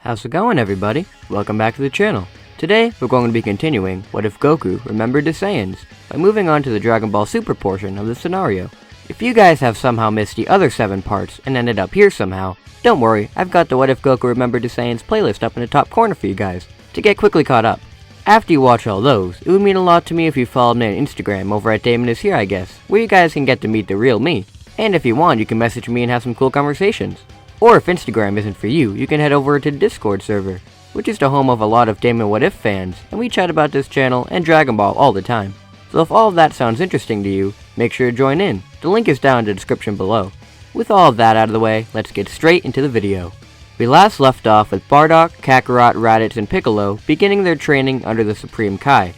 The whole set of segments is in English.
How's it going, everybody? Welcome back to the channel. Today, we're going to be continuing What If Goku Remembered the Saiyans by moving on to the Dragon Ball Super portion of the scenario. If you guys have somehow missed the other 7 parts and ended up here somehow, don't worry, I've got the What If Goku Remembered the Saiyans playlist up in the top corner for you guys to get quickly caught up. After you watch all those, it would mean a lot to me if you followed me on Instagram over at Damon Is Here, I guess, where you guys can get to meet the real me. And if you want, you can message me and have some cool conversations. Or if Instagram isn't for you, you can head over to the Discord server, which is the home of a lot of Damon What If fans, and we chat about this channel and Dragon Ball all the time. So if all of that sounds interesting to you, make sure to join in. The link is down in the description below. With all of that out of the way, let's get straight into the video. We last left off with Bardock, Kakarot, Raditz, and Piccolo beginning their training under the Supreme Kai.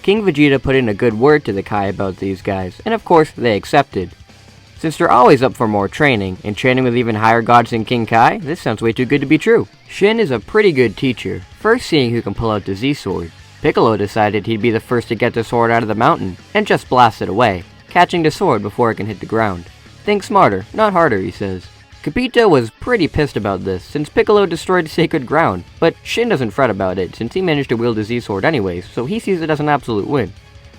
King Vegeta put in a good word to the Kai about these guys, and of course they accepted. Since they're always up for more training, and training with even higher gods than King Kai, this sounds way too good to be true. Shin is a pretty good teacher, first seeing who can pull out the Z-Sword. Piccolo decided he'd be the first to get the sword out of the mountain, and just blast it away, catching the sword before it can hit the ground. Think smarter, not harder, he says. Capito was pretty pissed about this, since Piccolo destroyed sacred ground, but Shin doesn't fret about it, since he managed to wield the Z-Sword anyways, so he sees it as an absolute win.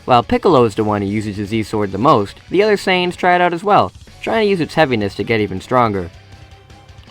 While Piccolo is the one who uses the Z-Sword the most, the other Saiyans try it out as well, trying to use its heaviness to get even stronger.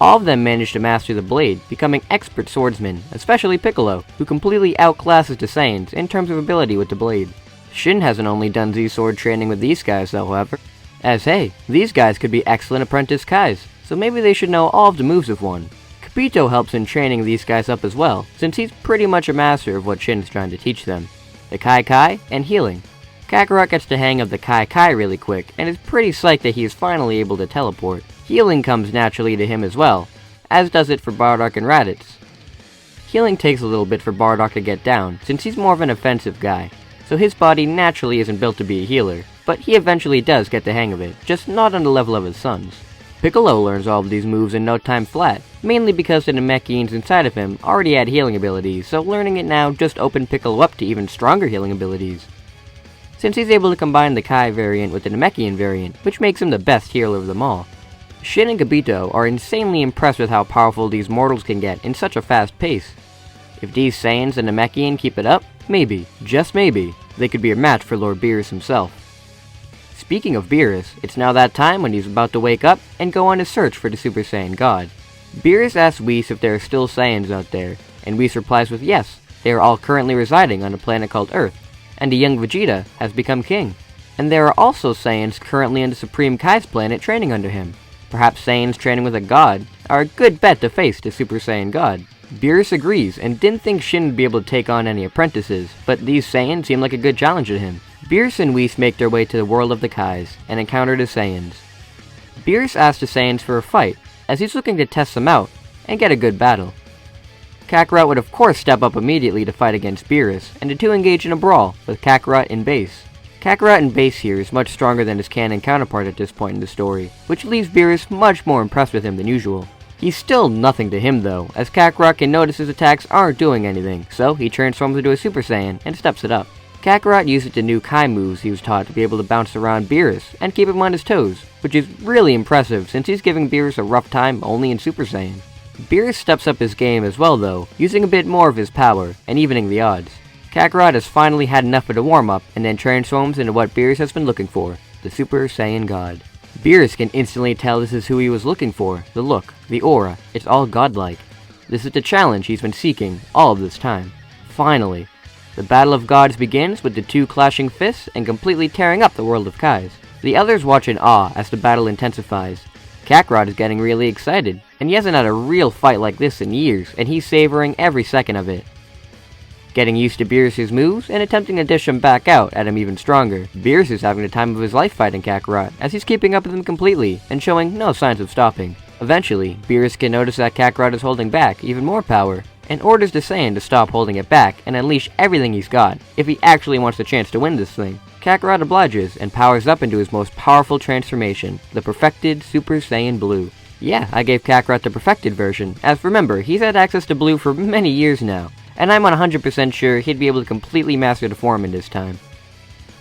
All of them manage to master the blade, becoming expert swordsmen, especially Piccolo, who completely outclasses the Saiyans in terms of ability with the blade. Shin hasn't only done Z-Sword training with these guys though, however, as hey, these guys could be excellent apprentice Kais, so maybe they should know all of the moves of one. Capito helps in training these guys up as well, since he's pretty much a master of what Shin's trying to teach them. The Kai, and healing. Kakarot gets the hang of the Kai really quick, and is pretty psyched that he is finally able to teleport. Healing comes naturally to him as well, as does it for Bardock and Raditz. Healing takes a little bit for Bardock to get down, since he's more of an offensive guy, so his body naturally isn't built to be a healer, but he eventually does get the hang of it, just not on the level of his sons. Piccolo learns all of these moves in no time flat, mainly because the Namekians inside of him already had healing abilities, so learning it now just opened Piccolo up to even stronger healing abilities. Since he's able to combine the Kai variant with the Namekian variant, which makes him the best healer of them all. Shin and Capito are insanely impressed with how powerful these mortals can get in such a fast pace. If these Saiyans and Namekian keep it up, maybe, just maybe, they could be a match for Lord Beerus himself. Speaking of Beerus, it's now that time when he's about to wake up and go on his search for the Super Saiyan God. Beerus asks Whis if there are still Saiyans out there, and Whis replies with yes, they are all currently residing on a planet called Earth, and the young Vegeta has become king. And there are also Saiyans currently on the Supreme Kai's planet training under him. Perhaps Saiyans training with a god are a good bet to face the Super Saiyan God. Beerus agrees and didn't think Shin would be able to take on any apprentices, but these Saiyans seem like a good challenge to him. Beerus and Whis make their way to the world of the Kais and encounter the Saiyans. Beerus asks the Saiyans for a fight, as he's looking to test them out and get a good battle. Kakarot would of course step up immediately to fight against Beerus, and the two engage in a brawl, with Kakarot in base. Kakarot in base here is much stronger than his canon counterpart at this point in the story, which leaves Beerus much more impressed with him than usual. He's still nothing to him though, as Kakarot can notice his attacks aren't doing anything, so he transforms into a Super Saiyan and steps it up. Kakarot uses the new Kai moves he was taught to be able to bounce around Beerus and keep him on his toes, which is really impressive since he's giving Beerus a rough time only in Super Saiyan. Beerus steps up his game as well though, using a bit more of his power and evening the odds. Kakarot has finally had enough of the warm-up and then transforms into what Beerus has been looking for, the Super Saiyan God. Beerus can instantly tell this is who he was looking for, the look, the aura, it's all godlike. This is the challenge he's been seeking all of this time. Finally. The Battle of Gods begins with the two clashing fists and completely tearing up the world of Kais. The others watch in awe as the battle intensifies. Kakarot is getting really excited, and he hasn't had a real fight like this in years, and he's savoring every second of it. Getting used to Beerus' moves and attempting to dish him back out at him even stronger, Beerus is having the time of his life fighting Kakarot, as he's keeping up with him completely, and showing no signs of stopping. Eventually, Beerus can notice that Kakarot is holding back even more power, and orders the Saiyan to stop holding it back and unleash everything he's got, if he actually wants the chance to win this thing. Kakarot obliges and powers up into his most powerful transformation, the perfected Super Saiyan Blue. Yeah, I gave Kakarot the perfected version, as remember, he's had access to Blue for many years now, and I'm 100% sure he'd be able to completely master the form in this time,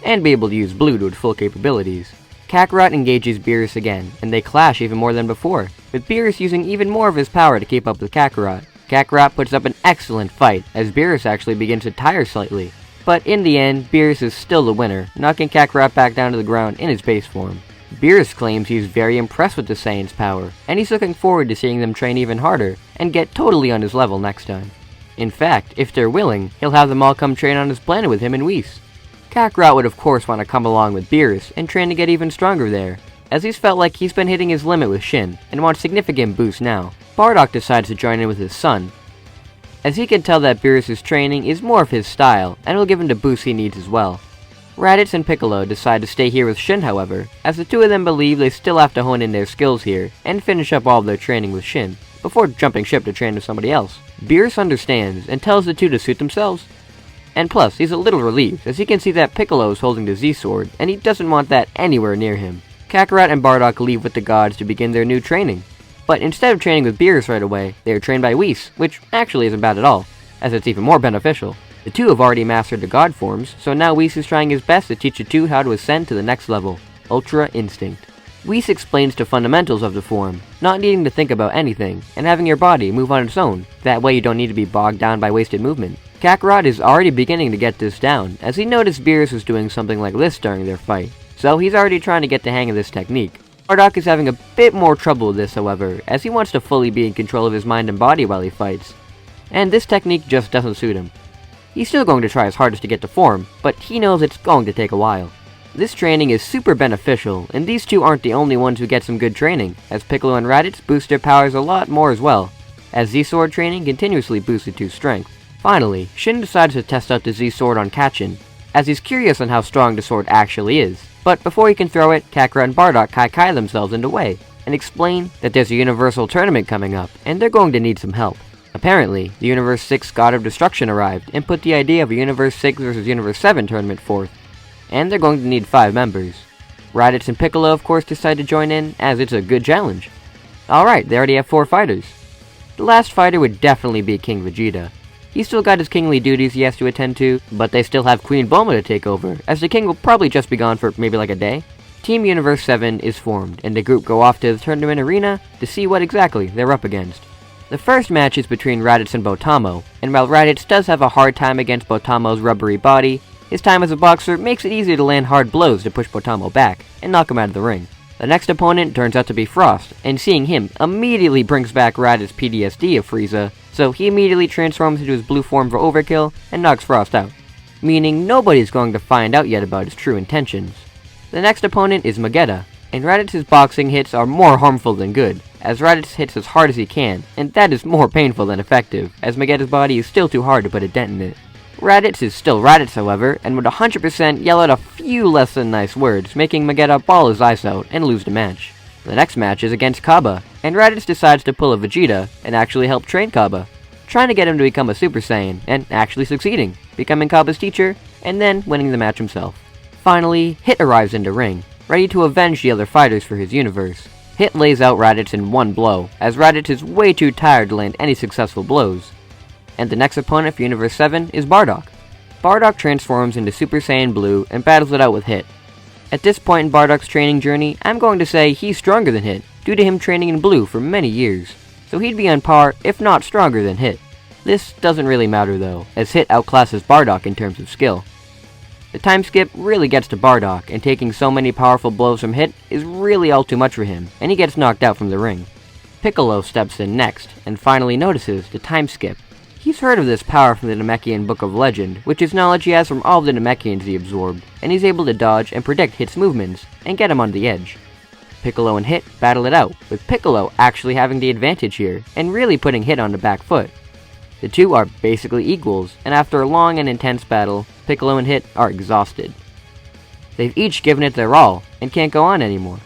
and be able to use Blue to its full capabilities. Kakarot engages Beerus again, and they clash even more than before, with Beerus using even more of his power to keep up with Kakarot. Kakarot puts up an excellent fight, as Beerus actually begins to tire slightly. But in the end, Beerus is still the winner, knocking Kakarot back down to the ground in his base form. Beerus claims he's very impressed with the Saiyans' power, and he's looking forward to seeing them train even harder, and get totally on his level next time. In fact, if they're willing, he'll have them all come train on his planet with him and Whis. Kakarot would of course want to come along with Beerus, and train to get even stronger there, as he's felt like he's been hitting his limit with Shin, and wants significant boosts now. Bardock decides to join in with his son, as he can tell that Beerus' training is more of his style, and will give him the boost he needs as well. Raditz and Piccolo decide to stay here with Shin, however, as the two of them believe they still have to hone in their skills here, and finish up all of their training with Shin, before jumping ship to train with somebody else. Beerus understands, and tells the two to suit themselves. And plus, he's a little relieved, as he can see that Piccolo is holding the Z-Sword, and he doesn't want that anywhere near him. Kakarot and Bardock leave with the gods to begin their new training. But instead of training with Beerus right away, they are trained by Whis, which actually isn't bad at all, as it's even more beneficial. The two have already mastered the god forms, so now Whis is trying his best to teach the two how to ascend to the next level, Ultra Instinct. Whis explains the fundamentals of the form, not needing to think about anything, and having your body move on its own, that way you don't need to be bogged down by wasted movement. Kakarot is already beginning to get this down, as he noticed Beerus was doing something like this during their fight, so he's already trying to get the hang of this technique. Bardock is having a bit more trouble with this, however, as he wants to fully be in control of his mind and body while he fights, and this technique just doesn't suit him. He's still going to try his hardest to get to form, but he knows it's going to take a while. This training is super beneficial, and these two aren't the only ones who get some good training, as Piccolo and Raditz boost their powers a lot more as well, as Z-Sword training continuously boosts the two's strength. Finally, Shin decides to test out the Z-Sword on Kachin, as he's curious on how strong the sword actually is. But before he can throw it, Kakarot and Bardock kai themselves in the way, and explain that there's a universal tournament coming up, and they're going to need some help. Apparently, the Universe 6 God of Destruction arrived, and put the idea of a Universe 6 vs Universe 7 tournament forth, and they're going to need 5 members. Raditz and Piccolo of course decide to join in, as it's a good challenge. Alright, they already have 4 fighters. The last fighter would definitely be King Vegeta. He's still got his kingly duties he has to attend to, but they still have Queen Bulma to take over, as the king will probably just be gone for maybe like a day. Team Universe 7 is formed, and the group go off to the tournament arena to see what exactly they're up against. The first match is between Raditz and Botamo, and while Raditz does have a hard time against Botamo's rubbery body, his time as a boxer makes it easy to land hard blows to push Botamo back, and knock him out of the ring. The next opponent turns out to be Frost, and seeing him immediately brings back Raditz's PTSD of Frieza, so he immediately transforms into his blue form for overkill, and knocks Frost out. Meaning nobody's going to find out yet about his true intentions. The next opponent is Magetta, and Raditz's boxing hits are more harmful than good, as Raditz hits as hard as he can, and that is more painful than effective, as Magetta's body is still too hard to put a dent in it. Raditz is still Raditz, however, and would 100% yell out a few less than nice words, making Magetta bawl his eyes out and lose the match. The next match is against Kaba, and Raditz decides to pull a Vegeta and actually help train Kaba, trying to get him to become a Super Saiyan, and actually succeeding, becoming Kaba's teacher, and then winning the match himself. Finally, Hit arrives in the ring, ready to avenge the other fighters for his universe. Hit lays out Raditz in one blow, as Raditz is way too tired to land any successful blows. And the next opponent for Universe 7 is Bardock. Bardock transforms into Super Saiyan Blue and battles it out with Hit. At this point in Bardock's training journey, I'm going to say he's stronger than Hit, due to him training in Blue for many years, so he'd be on par, if not stronger than Hit. This doesn't really matter though, as Hit outclasses Bardock in terms of skill. The time skip really gets to Bardock, and taking so many powerful blows from Hit is really all too much for him, and he gets knocked out from the ring. Piccolo steps in next, and finally notices the time skip. He's heard of this power from the Namekian Book of Legend, which is knowledge he has from all of the Namekians he absorbed, and he's able to dodge and predict Hit's movements, and get him on the edge. Piccolo and Hit battle it out, with Piccolo actually having the advantage here, and really putting Hit on the back foot. The two are basically equals, and after a long and intense battle, Piccolo and Hit are exhausted. They've each given it their all, and can't go on anymore.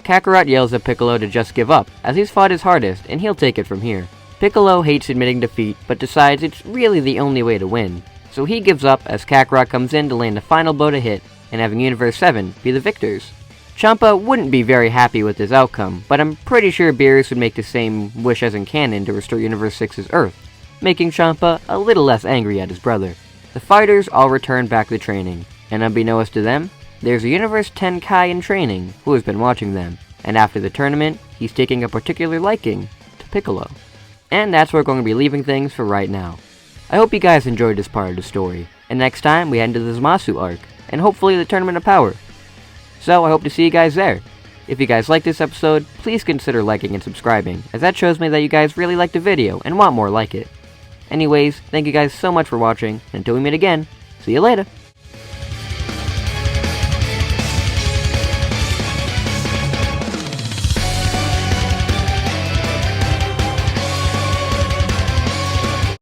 Kakarot yells at Piccolo to just give up, as he's fought his hardest, and he'll take it from here. Piccolo hates admitting defeat, but decides it's really the only way to win, so he gives up as Kakarot comes in to land the final blow to Hit, and having Universe 7 be the victors. Champa wouldn't be very happy with this outcome, but I'm pretty sure Beerus would make the same wish as in canon to restore Universe 6's Earth, making Champa a little less angry at his brother. The fighters all return back to training, and unbeknownst to them, there's a Universe 10 Kai in training who has been watching them, and after the tournament, he's taking a particular liking to Piccolo. And that's where we're going to be leaving things for right now. I hope you guys enjoyed this part of the story, and next time we head into the Zamasu arc, and hopefully the Tournament of Power. So I hope to see you guys there. If you guys like this episode, please consider liking and subscribing, as that shows me that you guys really liked the video and want more like it. Anyways, thank you guys so much for watching, and until we meet again, see you later!